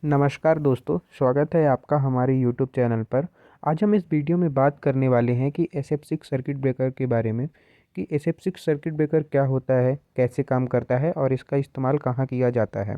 नमस्कार दोस्तों, स्वागत है आपका हमारे यूट्यूब चैनल पर। आज हम इस वीडियो में बात करने वाले हैं कि SF6 सर्किट ब्रेकर के बारे में कि SF6 सर्किट ब्रेकर क्या होता है, कैसे काम करता है और इसका इस्तेमाल कहाँ किया जाता है।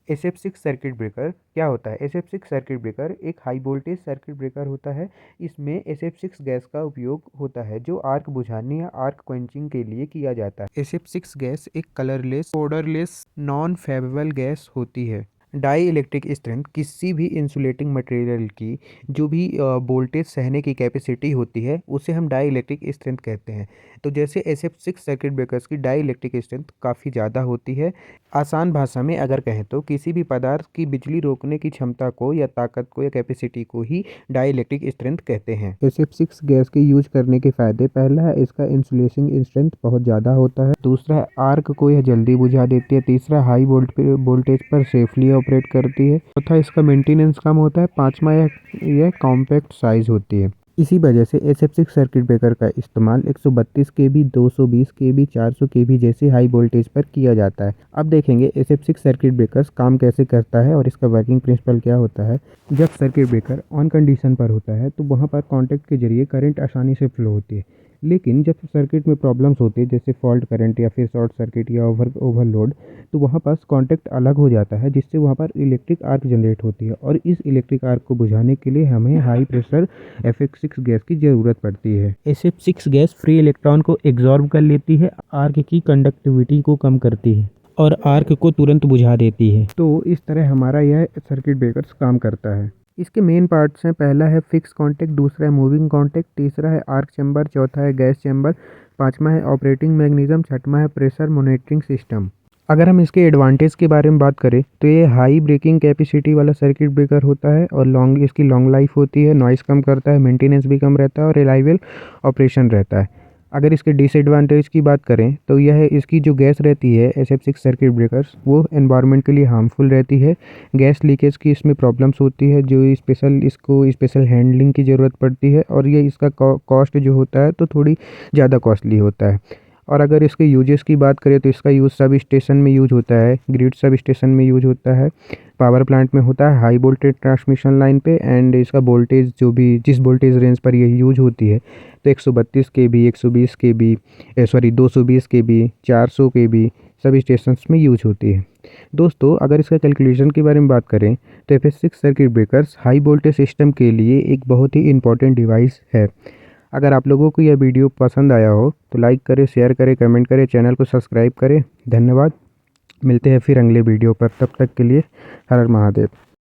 SF6 सर्किट ब्रेकर क्या होता है? SF6 सर्किट ब्रेकर एक हाई वोल्टेज सर्किट ब्रेकर होता है। इसमें SF6 गैस का उपयोग होता है जो आर्क बुझाने या आर्क क्वेंचिंग के लिए किया जाता है। SF6 गैस एक colourless, odourless, non flammable gas होती है। डाई इलेक्ट्रिक स्ट्रेंथ किसी भी इंसुलेटिंग मटेरियल की जो भी वोल्टेज सहने की कैपेसिटी होती है उसे हम डाई इलेक्ट्रिक स्ट्रेंथ कहते हैं। तो जैसे SF6 सर्किट ब्रेकर्स की डाई इलेक्ट्रिक स्ट्रेंथ काफ़ी ज़्यादा होती है। आसान भाषा में अगर कहें तो किसी भी पदार्थ की बिजली रोकने की क्षमता को या ताकत को या कैपेसिटी को ही डाई इलेक्ट्रिक स्ट्रेंथ कहते हैं। SF6 गैस के यूज करने के फ़ायदे, पहला है इसका इंसुलेशन स्ट्रेंथ बहुत ज़्यादा होता है। दूसरा है आर्क को यह जल्दी बुझा देती है। तीसरा हाई वोल्टेज पर सेफली ऑपरेट करती है। चौथा इसका मेंटेनेंस कम होता है। पांचवा यह कॉम्पैक्ट साइज होती है। इसी वजह से SF6 सर्किट ब्रेकर का इस्तेमाल 132 केवी, 220 केवी, 400 केवी जैसे हाई वोल्टेज पर किया जाता है। अब देखेंगे SF6 सर्किट ब्रेकर्स काम कैसे करता है और इसका वर्किंग प्रिंसिपल क्या होता है। जब सर्किट ब्रेकर ऑन कंडीशन पर होता है तो वहाँ पर कॉन्टैक्ट के जरिए करंट आसानी से फ्लो होती है। लेकिन जब सर्किट में प्रॉब्लम्स होती है जैसे फॉल्ट करंट या फिर शॉर्ट सर्किट या ओवरलोड, तो वहाँ पास कॉन्टैक्ट अलग हो जाता है जिससे वहाँ पर इलेक्ट्रिक आर्क जनरेट होती है और इस इलेक्ट्रिक आर्क को बुझाने के लिए हमें हाई प्रेशर SF6 गैस की ज़रूरत पड़ती है। SF6 गैस फ्री इलेक्ट्रॉन को एब्जॉर्ब कर लेती है, आर्क की कंडक्टिविटी को कम करती है और आर्क को तुरंत बुझा देती है। तो इस तरह हमारा यह सर्किट ब्रेकर्स काम करता है। इसके मेन पार्ट्स हैं, पहला है फिक्स कॉन्टैक्ट, दूसरा है मूविंग कॉन्टैक्ट, तीसरा है आर्क चैम्बर, चौथा है गैस चैम्बर, पांचवा है ऑपरेटिंग मैकेनिज्म, छठवां है प्रेशर मॉनिटरिंग सिस्टम। अगर हम इसके एडवांटेज के बारे में बात करें तो ये हाई ब्रेकिंग कैपेसिटी वाला सर्किट ब्रेकर होता है और इसकी लॉन्ग लाइफ होती है, नॉइस कम करता है, मेंटेनेंस भी कम रहता है और रिलायबल ऑपरेशन रहता है। अगर इसके डिसएडवांटेज की बात करें तो यह है इसकी जो गैस रहती है SF6 सर्किट ब्रेकर्स वो एनवायरनमेंट के लिए हार्मफुल रहती है। गैस लीकेज की इसमें प्रॉब्लम्स होती है जो इसको स्पेशल हैंडलिंग की ज़रूरत पड़ती है और ये इसका कॉस्ट जो होता है तो थोड़ी ज़्यादा कॉस्टली होता है। और अगर इसके यूजेस की बात करें तो इसका यूज़ सब स्टेशन में यूज होता है, ग्रिड सब स्टेशन में यूज होता है, पावर प्लांट में होता है, हाई वोल्टेज ट्रांसमिशन लाइन पे, एंड इसका वोल्टेज जो भी जिस वोल्टेज रेंज पर ये यूज होती है तो 132 केवी, 120 केवी, 220 केवी, 400 केवी सभी स्टेशंस में यूज होती है। दोस्तों, अगर इसका कैलकुलेशन के बारे में बात करें तो SF6 circuit breakers high voltage system के लिए एक बहुत ही इंपॉर्टेंट डिवाइस है। अगर आप लोगों को यह वीडियो पसंद आया हो तो लाइक करें, शेयर करें, कमेंट करें, चैनल को सब्सक्राइब करें। धन्यवाद। मिलते हैं फिर अगले वीडियो पर, तब तक के लिए हर हर महादेव।